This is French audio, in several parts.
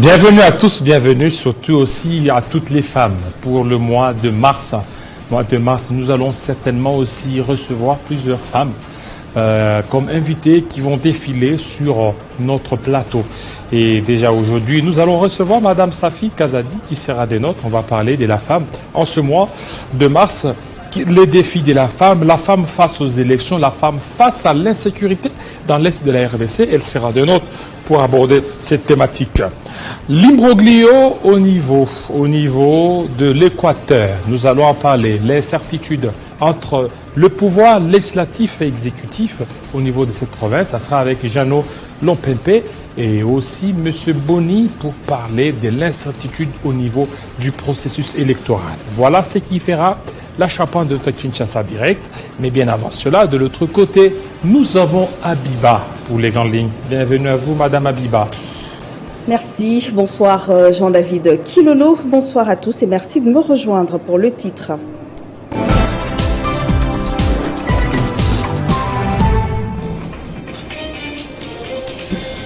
Bienvenue à tous, bienvenue surtout aussi à toutes les femmes pour le mois de mars. Mois de mars, nous allons certainement aussi recevoir plusieurs femmes comme invitées qui vont défiler sur notre plateau. Et déjà aujourd'hui, nous allons recevoir Madame Safi Kazadi qui sera des nôtres. On va parler de la femme en ce mois de mars. Les défis de la femme face aux élections, la femme face à l'insécurité dans l'Est de la RDC. Elle sera de nôtres pour aborder cette thématique. L'imbroglio au niveau de l'Équateur. Nous allons en parler. L'incertitude entre le pouvoir législatif et exécutif au niveau de cette province. Ça sera avec Jeannot Lompempe et aussi M. Boni pour parler de l'incertitude au niveau du processus électoral. Voilà ce qui fera la champagne de Kinshasa direct. Mais bien avant cela, de l'autre côté, nous avons Abiba pour les grandes lignes. Bienvenue à vous, Madame Abiba. Merci. Bonsoir Jean-David Kilolo. Bonsoir à tous et merci de me rejoindre pour le titre.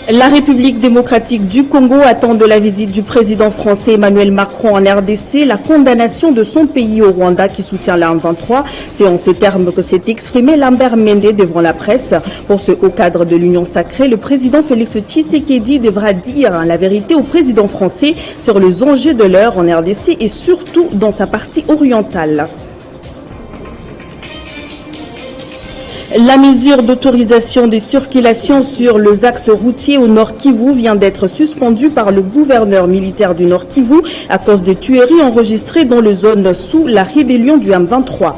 La République démocratique du Congo attend de la visite du président français Emmanuel Macron en RDC la condamnation de son pays au Rwanda qui soutient la M23. C'est en ce terme que s'est exprimé Lambert Mende devant la presse. Pour ce haut cadre de l'Union sacrée, le président Félix Tshisekedi devra dire la vérité au président français sur les enjeux de l'heure en RDC et surtout dans sa partie orientale. La mesure d'autorisation des circulations sur les axes routiers au Nord Kivu vient d'être suspendue par le gouverneur militaire du Nord Kivu à cause de tueries enregistrées dans les zones sous la rébellion du M23.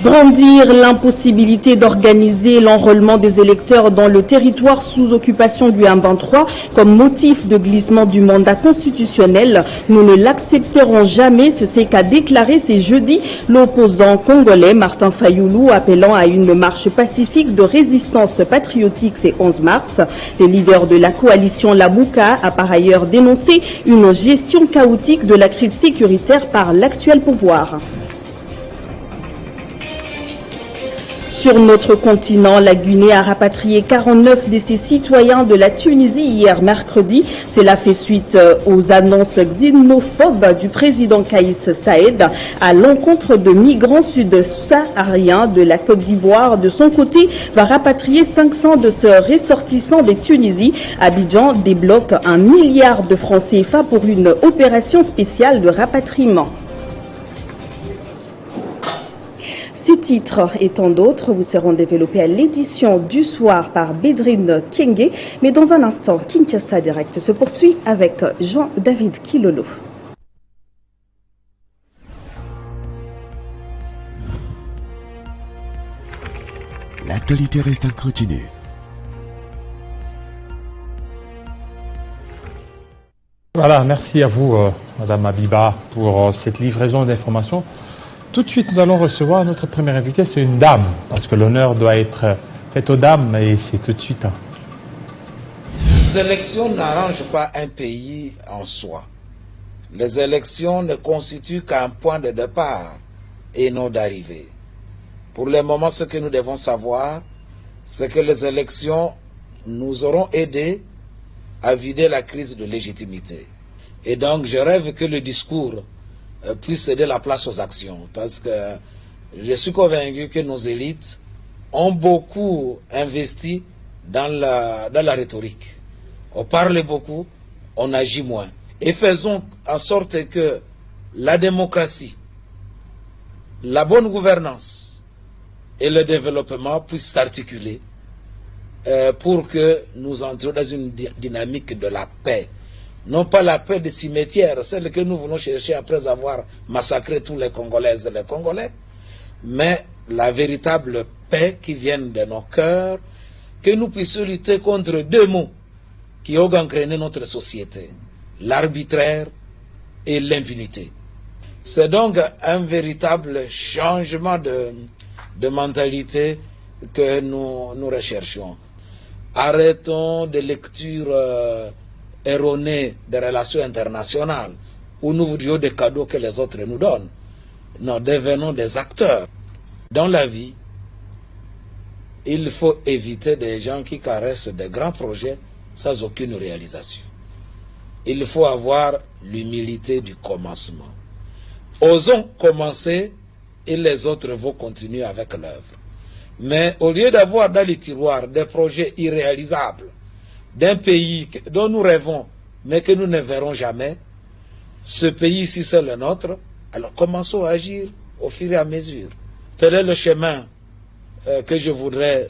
Brandir l'impossibilité d'organiser l'enrôlement des électeurs dans le territoire sous occupation du M23 comme motif de glissement du mandat constitutionnel. Nous ne l'accepterons jamais, c'est ce qu'a déclaré ce jeudi l'opposant congolais Martin Fayoulou, appelant à une marche pacifique de résistance patriotique ce 11 mars. Le leader de la coalition Labuka a par ailleurs dénoncé une gestion chaotique de la crise sécuritaire par l'actuel pouvoir. Sur notre continent, la Guinée a rapatrié 49 de ses citoyens de la Tunisie hier mercredi. Cela fait suite aux annonces xénophobes du président Kaïs Saïed à l'encontre de migrants sud-sahariens de la Côte d'Ivoire. De son côté, va rapatrier 500 de ses ressortissants de Tunisie. Abidjan débloque 1 milliard de francs CFA pour une opération spéciale de rapatriement. Ces titres et tant d'autres vous seront développés à l'édition du soir par Bédrine Kenge. Mais dans un instant, Kinshasa Direct se poursuit avec Jean-David Kilolo. L'actualité reste en continu. Voilà, merci à vous, Madame Abiba, pour cette livraison d'informations. Tout de suite, nous allons recevoir notre première invitée, c'est une dame, parce que l'honneur doit être fait aux dames, et c'est tout de suite. Les élections n'arrangent pas un pays en soi. Les élections ne constituent qu'un point de départ et non d'arrivée. Pour le moment, ce que nous devons savoir, c'est que les élections nous auront aidés à vider la crise de légitimité. Et donc, je rêve que le discours puisse céder la place aux actions, parce que je suis convaincu que nos élites ont beaucoup investi dans la rhétorique. On parle beaucoup, on agit moins. Et faisons en sorte que la démocratie, la bonne gouvernance et le développement puissent s'articuler pour que nous entrions dans une dynamique de la paix. Non pas la paix des cimetières, celle que nous voulons chercher après avoir massacré tous les Congolaises et les Congolais, mais la véritable paix qui vient de nos cœurs, que nous puissions lutter contre deux mots qui ont gangréné notre société, l'arbitraire et l'impunité. C'est donc un véritable changement de mentalité que nous recherchons. Arrêtons de lecture erronée des relations internationales où nous voudrions des cadeaux que les autres nous donnent. Non, devenons des acteurs. Dans la vie, il faut éviter des gens qui caressent des grands projets sans aucune réalisation. Il faut avoir l'humilité du commencement. Osons commencer et les autres vont continuer avec l'œuvre. Mais au lieu d'avoir dans les tiroirs des projets irréalisables d'un pays dont nous rêvons mais que nous ne verrons jamais, ce pays-ci c'est le nôtre, alors commençons à agir au fur et à mesure. Tel est le chemin que je voudrais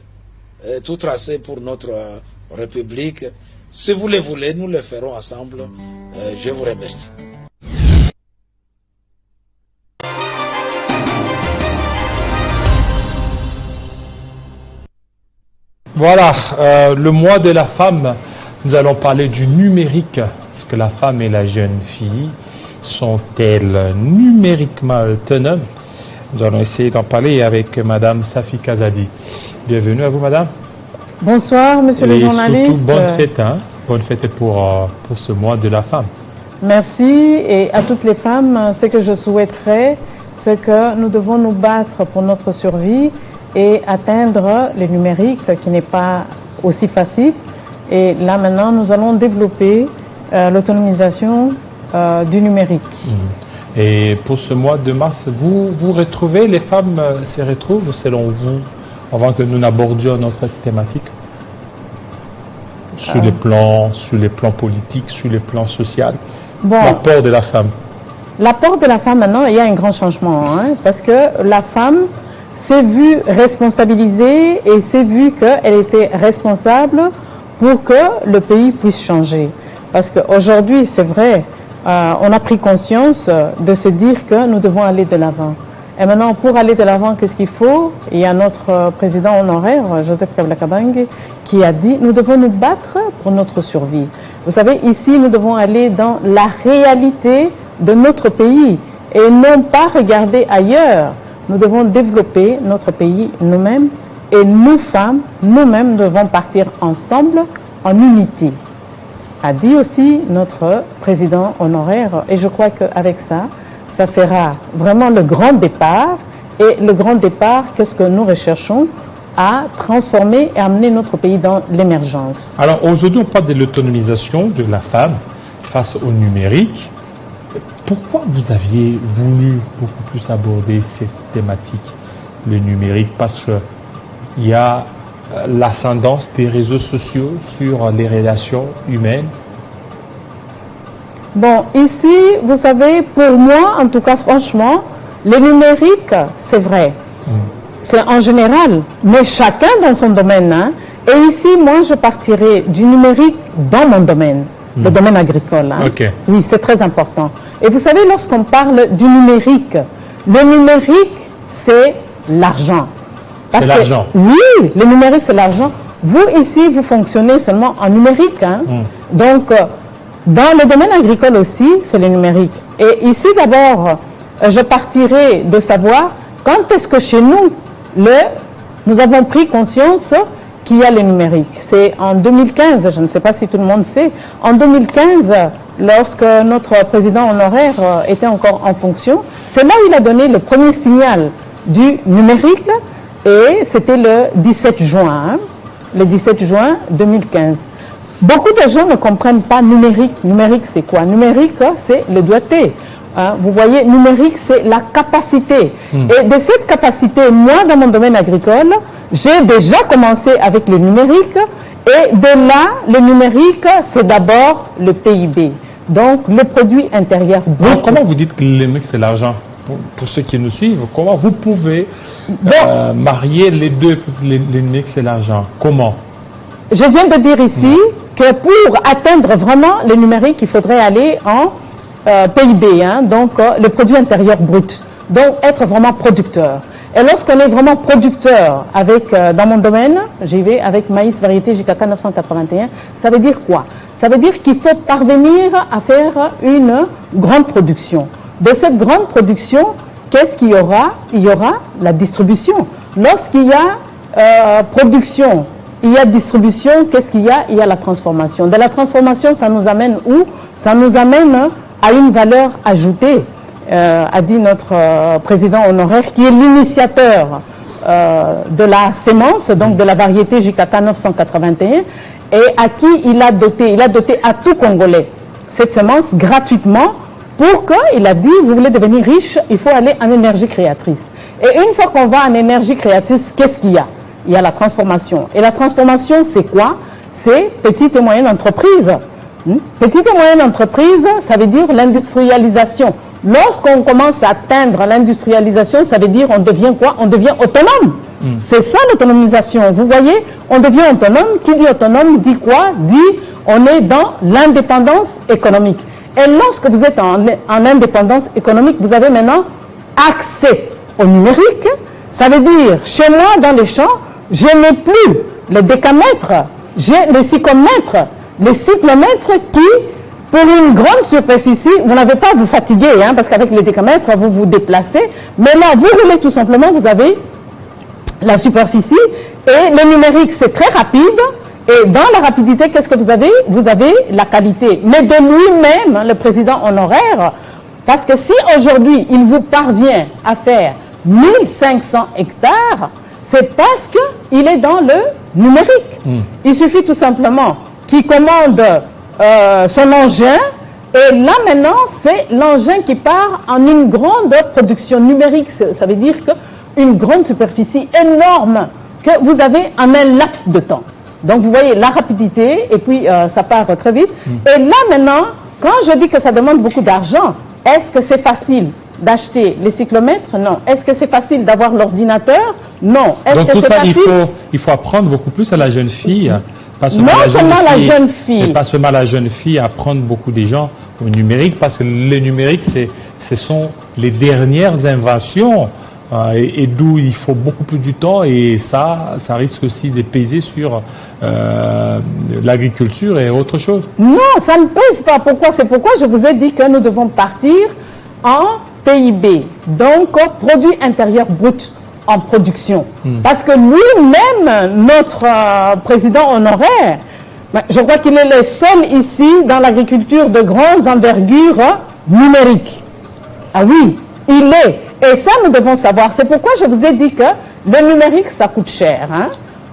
tout tracer pour notre République. Si vous le voulez, nous le ferons ensemble. Je vous remercie. Voilà, le mois de la femme, nous allons parler du numérique. Est-ce que la femme et la jeune fille sont-elles numériquement autonomes? Nous allons essayer d'en parler avec Madame Safi Kazadi. Bienvenue à vous, Madame. Bonsoir, monsieur le journaliste. Surtout, bonne fête, hein? Bonne fête pour ce mois de la femme. Merci, et à toutes les femmes, ce que je souhaiterais, c'est que nous devons nous battre pour notre survie et atteindre le numérique qui n'est pas aussi facile. Et là maintenant, nous allons développer l'autonomisation du numérique. Et pour ce mois de mars, vous retrouvez, les femmes se retrouvent selon vous, avant que nous n'abordions notre thématique, sur les plans politiques, sur les plans social, l'apport de la femme. L'apport de la femme maintenant, il y a un grand changement, hein, parce que la femme s'est vue responsabilisée et s'est vue qu'elle était responsable pour que le pays puisse changer. Parce qu'aujourd'hui, c'est vrai, on a pris conscience de se dire que nous devons aller de l'avant. Et maintenant, pour aller de l'avant, qu'est-ce qu'il faut? Il y a notre président honoraire, Joseph Kabila Kabange, qui a dit, nous devons nous battre pour notre survie. Vous savez, ici, nous devons aller dans la réalité de notre pays et non pas regarder ailleurs. Nous devons développer notre pays nous-mêmes et nous, femmes, nous-mêmes devons partir ensemble en unité, a dit aussi notre président honoraire. Et je crois qu'avec ça, ça sera vraiment le grand départ. Et le grand départ, qu'est-ce que nous recherchons? À transformer et amener notre pays dans l'émergence. Alors aujourd'hui, on parle de l'autonomisation de la femme face au numérique. Pourquoi vous aviez voulu beaucoup plus aborder cette thématique, le numérique? Parce qu'il y a l'ascendance des réseaux sociaux sur les relations humaines. Bon, ici, vous savez, pour moi, en tout cas, franchement, le numérique, c'est vrai. C'est en général, mais chacun dans son domaine. Hein. Et ici, moi, je partirai du numérique dans mon domaine, le domaine agricole. Hein. Okay. Oui, c'est très important. Et vous savez, lorsqu'on parle du numérique, le numérique, c'est l'argent. C'est l'argent. Oui, le numérique, c'est l'argent. Vous, ici, vous fonctionnez seulement en numérique. Hein. Donc, dans le domaine agricole aussi, c'est le numérique. Et ici, d'abord, je partirai de savoir quand est-ce que chez nous, nous avons pris conscience qu'il y a le numérique. C'est en 2015, je ne sais pas si tout le monde sait, en 2015, lorsque notre président honoraire était encore en fonction, c'est là où il a donné le premier signal du numérique, et c'était le 17 juin, hein, le 17 juin 2015. Beaucoup de gens ne comprennent pas numérique. Numérique, c'est quoi? Numérique, c'est le doigté. Hein, vous voyez, numérique, c'est la capacité. Et de cette capacité, moi, dans mon domaine agricole, j'ai déjà commencé avec le numérique. Et de là, le numérique, c'est d'abord le PIB. Donc, le produit intérieur brut. Alors, comment vous dites que le numérique, c'est l'argent? Pour ceux qui nous suivent, comment vous pouvez marier les deux? Le numérique, c'est l'argent. Comment? Je viens de dire ici que pour atteindre vraiment le numérique, il faudrait aller en PIB, hein, donc le produit intérieur brut. Donc être vraiment producteur. Et lorsqu'on est vraiment producteur avec, dans mon domaine, j'y vais avec maïs variété JKK 981, ça veut dire quoi? Ça veut dire qu'il faut parvenir à faire une grande production. De cette grande production, qu'est-ce qu'il y aura? Il y aura la distribution. Lorsqu'il y a production, il y a distribution, qu'est-ce qu'il y a? Il y a la transformation. De la transformation, ça nous amène où? Ça nous amène à une valeur ajoutée, a dit notre président honoraire, qui est l'initiateur de la sémence, donc de la variété JKK 981, et à qui il a doté à tout Congolais cette sémence gratuitement pour qu'il a dit, vous voulez devenir riche, il faut aller en énergie créatrice. Et une fois qu'on va en énergie créatrice, qu'est-ce qu'il y a? Il y a la transformation. Et la transformation, c'est quoi? C'est petite et moyenne entreprise. Petite et moyenne entreprise, ça veut dire l'industrialisation. Lorsqu'on commence à atteindre l'industrialisation, ça veut dire on devient quoi? On devient autonome. C'est ça l'autonomisation. Vous voyez, on devient autonome. Qui dit autonome dit quoi? Dit on est dans l'indépendance économique. Et lorsque vous êtes en indépendance économique, vous avez maintenant accès au numérique. Ça veut dire, chez moi, dans les champs, je n'ai plus le décamètre, j'ai le psychomètre, le cyclomètre qui, pour une grande superficie, vous n'avez pas à vous fatiguer, hein, parce qu'avec les décamètres, vous vous déplacez. Mais là, vous roulez tout simplement, vous avez la superficie et le numérique, c'est très rapide. Et dans la rapidité, qu'est-ce que vous avez? Vous avez la qualité. Mais de lui-même, le président honoraire, parce que si aujourd'hui, il vous parvient à faire 1500 hectares, c'est parce qu'il est dans le numérique. Il suffit tout simplement qu'il commande son engin, et là maintenant, c'est l'engin qui part en une grande production numérique. Ça veut dire qu'une grande superficie énorme que vous avez en un laps de temps. Donc vous voyez la rapidité, et puis ça part très vite. Et là maintenant, quand je dis que ça demande beaucoup d'argent, est-ce que c'est facile d'acheter les cyclomètres? Non. Est-ce que c'est facile d'avoir l'ordinateur? Non. Donc tout ça, il faut apprendre beaucoup plus à la jeune fille. Pas seulement la jeune fille. Mais pas seulement la jeune fille, apprendre beaucoup des gens au numérique, parce que le numérique, ce sont les dernières inventions. Et d'où il faut beaucoup plus du temps, et ça risque aussi de peser sur l'agriculture et autre chose. Non, ça ne pèse pas. Pourquoi? C'est pourquoi je vous ai dit que nous devons partir en PIB, donc produit intérieur brut en production. Parce que lui-même, notre président honoraire, je crois qu'il est le seul ici dans l'agriculture de grande envergure numérique. Ah oui, il est. Et ça, nous devons savoir. C'est pourquoi je vous ai dit que le numérique, ça coûte cher. Hein?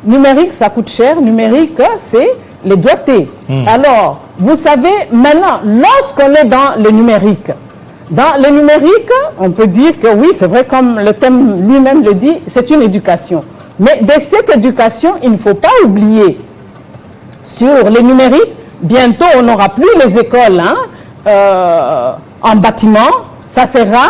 Numérique, ça coûte cher. Numérique, c'est les doigtés. Alors, vous savez, maintenant, lorsqu'on est dans le numérique, on peut dire que oui, c'est vrai, comme le thème lui-même le dit, c'est une éducation. Mais de cette éducation, il ne faut pas oublier, sur les numériques, bientôt, on n'aura plus les écoles en bâtiment, ça sera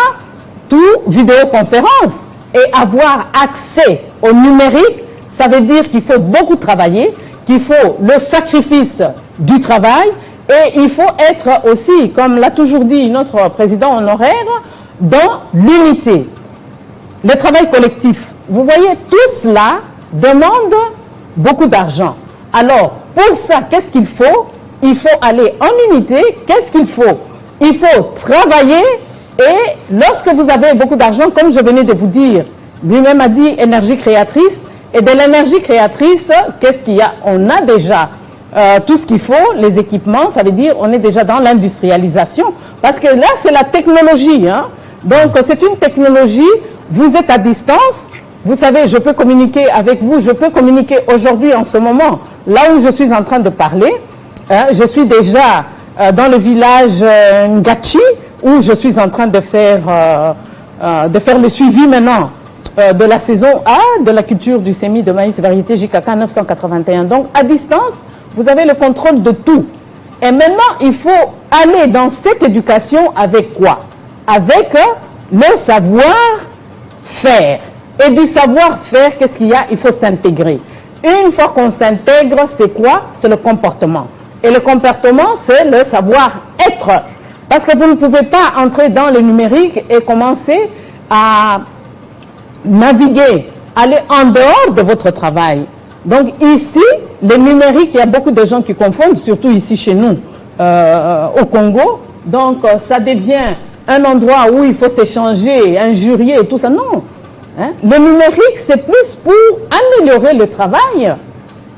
tout vidéoconférence. Et avoir accès au numérique, ça veut dire qu'il faut beaucoup travailler, qu'il faut le sacrifice du travail, et il faut être aussi, comme l'a toujours dit notre président honoraire, dans l'unité. Le travail collectif. Vous voyez, tout cela demande beaucoup d'argent. Alors, pour ça, qu'est-ce qu'il faut? Il faut aller en unité. Qu'est-ce qu'il faut? Il faut travailler. Et lorsque vous avez beaucoup d'argent, comme je venais de vous dire, lui-même a dit énergie créatrice. Et de l'énergie créatrice, qu'est-ce qu'il y a? On a déjà tout ce qu'il faut, les équipements, ça veut dire on est déjà dans l'industrialisation. Parce que là, c'est la technologie. Hein? Donc, c'est une technologie, vous êtes à distance. Vous savez, je peux communiquer avec vous, je peux communiquer aujourd'hui, en ce moment, là où je suis en train de parler. Je suis déjà dans le village Ngachi, où je suis en train de faire le suivi maintenant de la saison A de la culture du sémi de maïs variété JKK 981. Donc, à distance, vous avez le contrôle de tout. Et maintenant, il faut aller dans cette éducation avec quoi? Avec le savoir-faire. Et du savoir-faire, qu'est-ce qu'il y a? Il faut s'intégrer. Une fois qu'on s'intègre, c'est quoi? C'est le comportement. Et le comportement, c'est le savoir-être. Parce que vous ne pouvez pas entrer dans le numérique et commencer à naviguer, aller en dehors de votre travail. Donc ici, le numérique, il y a beaucoup de gens qui confondent, surtout ici chez nous, au Congo. Donc ça devient un endroit où il faut s'échanger, injurier et tout ça. Non. Hein? Le numérique, c'est plus pour améliorer le travail.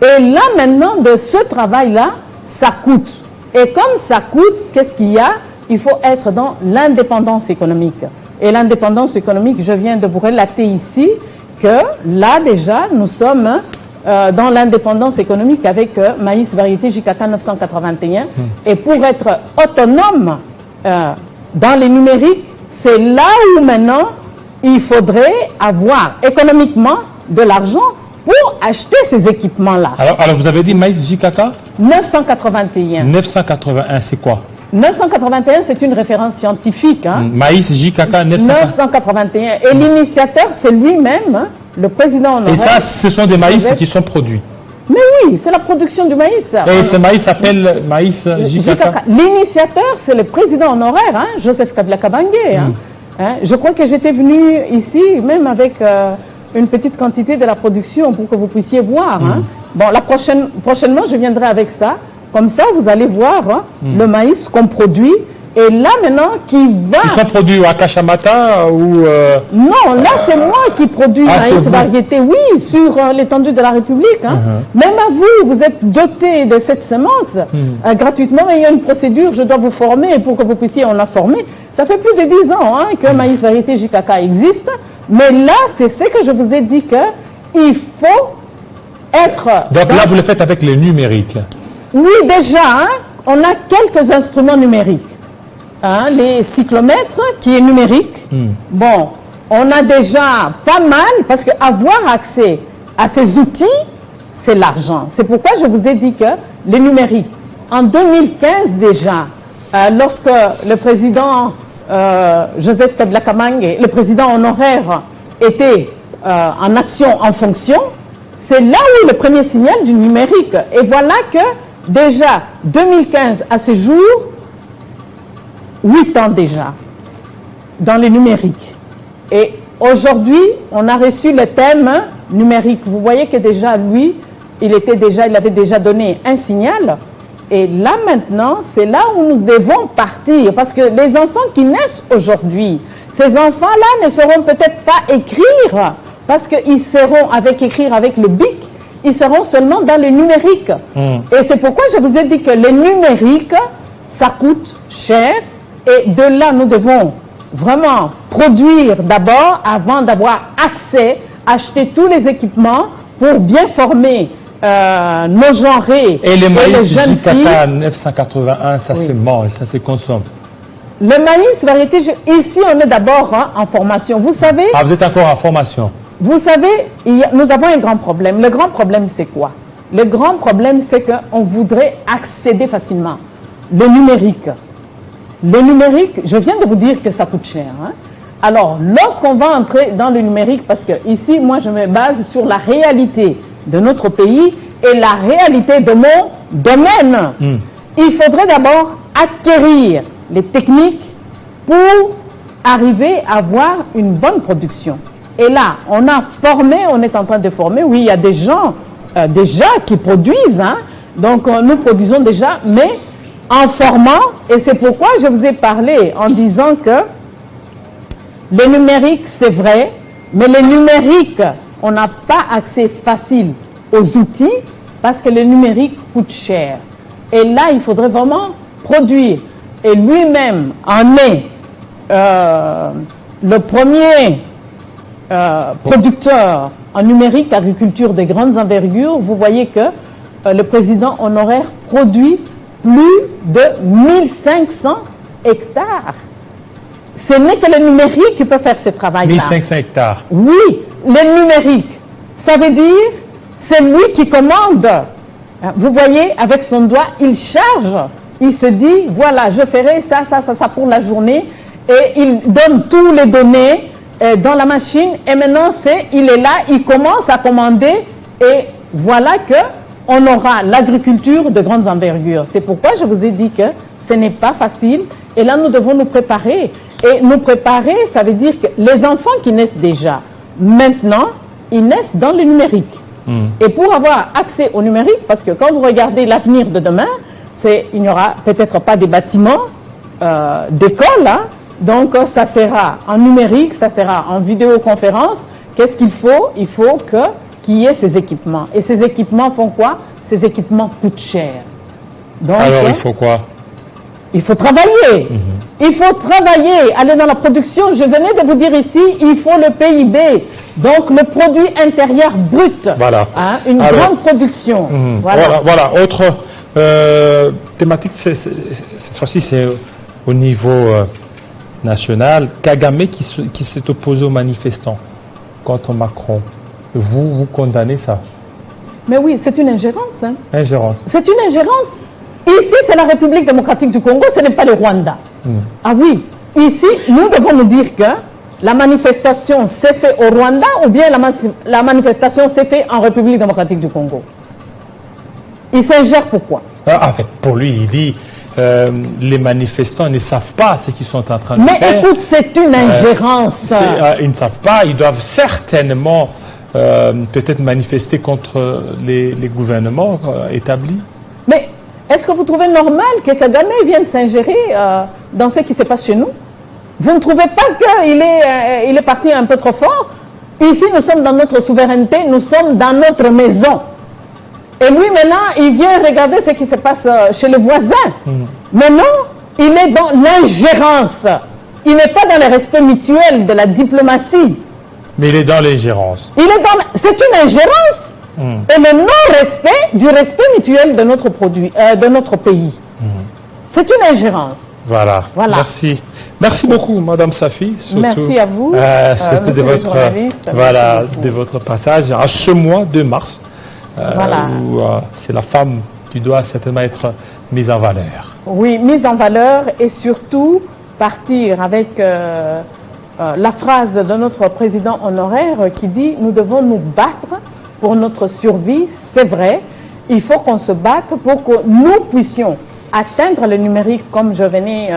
Et là, maintenant, de ce travail-là, ça coûte. Et comme ça coûte, qu'est-ce qu'il y a? Il faut être dans l'indépendance économique. Et l'indépendance économique, je viens de vous relater ici, que là déjà, nous sommes dans l'indépendance économique avec maïs variété JKK 981. Et pour être autonome dans les numériques, c'est là où maintenant il faudrait avoir économiquement de l'argent pour acheter ces équipements-là. Alors vous avez dit maïs JKK 981. 981, c'est quoi? 981, c'est une référence scientifique. Hein. Maïs JKK 981. Et l'initiateur, c'est lui-même, hein, le président honoraire. Et ça, ce sont des maïs qui sont produits. Mais oui, c'est la production du maïs. Et ce maïs s'appelle maïs JKK. L'initiateur, c'est le président honoraire, hein, Joseph Kabila Kabange. Hein. Je crois que j'étais venu ici, même avec une petite quantité de la production pour que vous puissiez voir. Hein. Bon, prochainement, je viendrai avec ça. Comme ça, vous allez voir hein, le maïs qu'on produit. Et là, maintenant, qui va... Ils sont produits à Kachamata ou... Non, là, c'est moi qui produis maïs variété, oui, sur l'étendue de la République. Hein. Même à vous, vous êtes doté de cette semence gratuitement, mais il y a une procédure, je dois vous former pour que vous puissiez en la former. Ça fait plus de 10 ans hein, que maïs variété JKK existe. Mais là, c'est ce que je vous ai dit qu'il faut être... Donc là, vous le faites avec les numériques. Oui, déjà, hein, on a quelques instruments numériques. Hein, les cyclomètres, qui est numérique. Bon, on a déjà pas mal, parce qu'avoir accès à ces outils, c'est l'argent. C'est pourquoi je vous ai dit que les numériques, en 2015 déjà, lorsque le président Joseph Kabila Kabange, le président honoraire, était en action, en fonction, c'est là où le premier signal du numérique. Et voilà que déjà, 2015 à ce jour, 8 ans déjà, dans le numérique. Et aujourd'hui, on a reçu le thème numérique. Vous voyez que déjà, lui, il avait déjà donné un signal. Et là, maintenant, c'est là où nous devons partir. Parce que les enfants qui naissent aujourd'hui, ces enfants-là ne sauront peut-être pas écrire. Parce qu'ils seront écrire avec le bic, ils seront seulement dans le numérique. Et c'est pourquoi je vous ai dit que le numérique, ça coûte cher. Et de là, nous devons vraiment produire d'abord, avant d'avoir accès, acheter tous les équipements pour bien former nos genrés. Et les maïs JKK 981, ça se mange, ça se consomme. Le maïs variété, ici on est d'abord hein, en formation. Vous savez... Ah, vous êtes encore en formation. Vous savez, nous avons un grand problème. Le grand problème, c'est quoi? Le grand problème, c'est qu'on voudrait accéder facilement. Le numérique. Le numérique, je viens de vous dire que ça coûte cher. Hein? Alors, lorsqu'on va entrer dans le numérique, parce que ici, moi, je me base sur la réalité de notre pays et la réalité de mon domaine. Il faudrait d'abord acquérir les techniques pour arriver à avoir une bonne production. Et là, on a formé, on est en train de former. Oui, il y a des gens déjà qui produisent. Hein? Donc, nous produisons déjà, mais en formant, et c'est pourquoi je vous ai parlé en disant que le numérique, c'est vrai, mais le numérique, on n'a pas accès facile aux outils parce que le numérique coûte cher. Et là, il faudrait vraiment produire. Et lui-même en est le premier producteur en numérique, agriculture de grandes envergures. Vous voyez que le président honoraire produit plus de 1500 hectares. Ce n'est que le numérique qui peut faire ce travail-là. 1500 hectares. Oui, le numérique. Ça veut dire, c'est lui qui commande. Vous voyez, avec son doigt, il charge. Il se dit, voilà, je ferai ça, ça, ça, ça pour la journée. Et il donne tous les données dans la machine. Et maintenant, il est là, il commence à commander. Et voilà que on aura l'agriculture de grandes envergures. C'est pourquoi je vous ai dit que ce n'est pas facile. Et là, nous devons nous préparer. Et nous préparer, ça veut dire que les enfants qui naissent déjà, maintenant, ils naissent dans le numérique. Et pour avoir accès au numérique, parce que quand vous regardez l'avenir de demain, il n'y aura peut-être pas des bâtiments d'école. Hein? Donc, ça sera en numérique, ça sera en vidéoconférence. Qu'est-ce qu'il faut? Il faut qu'il y ait ces équipements. Et ces équipements font quoi? Ces équipements coûtent cher. Donc, alors, il faut quoi? Il faut travailler. Il faut travailler, aller dans la production. Je venais de vous dire ici, il faut le PIB, donc le produit intérieur brut. Voilà. Hein, une grande production. Voilà. Autre thématique, cette fois-ci, c'est au niveau national. Kagame qui s'est opposé aux manifestants contre Macron. Vous condamnez ça? Mais oui, c'est une ingérence. Hein. Ingérence. C'est une ingérence. Ici, c'est la République démocratique du Congo, ce n'est pas le Rwanda. Ah oui, ici, nous devons nous dire que la manifestation s'est faite au Rwanda ou bien la manifestation s'est faite en République démocratique du Congo. Il s'ingère pourquoi? En fait, pour lui, il dit les manifestants ne savent pas ce qu'ils sont en train de faire. Mais écoute, c'est une ingérence. Ils ne savent pas, ils doivent certainement peut-être manifester contre les gouvernements établis. Mais est-ce que vous trouvez normal que Kagame vienne s'ingérer dans ce qui se passe chez nous? Vous ne trouvez pas qu'il est parti un peu trop fort? Ici, nous sommes dans notre souveraineté, nous sommes dans notre maison. Et lui, maintenant, il vient regarder ce qui se passe chez les voisins. Maintenant, il est dans l'ingérence. Il n'est pas dans le respect mutuel de la diplomatie. Mais il est dans l'ingérence. C'est une ingérence. Et le non-respect du respect mutuel de notre produit, de notre pays. C'est une ingérence. Voilà. Merci. Merci beaucoup, Madame Safi. Surtout, merci à vous. Surtout de votre passage à ce mois de mars. Où c'est la femme qui doit certainement être mise en valeur. Oui, mise en valeur et surtout partir avec la phrase de notre président honoraire qui dit « Nous devons nous battre pour notre survie ». C'est vrai, il faut qu'on se batte pour que nous puissions atteindre le numérique, comme je venais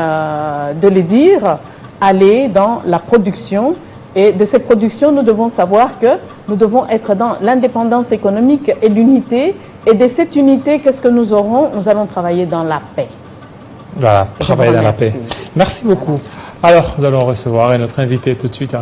de le dire, aller dans la production. Et de ces productions, nous devons savoir que nous devons être dans l'indépendance économique et l'unité. Et de cette unité, qu'est-ce que nous aurons? Nous allons travailler dans la paix. Voilà, travailler dans la paix. Merci beaucoup. Alors, nous allons recevoir notre invité tout de suite.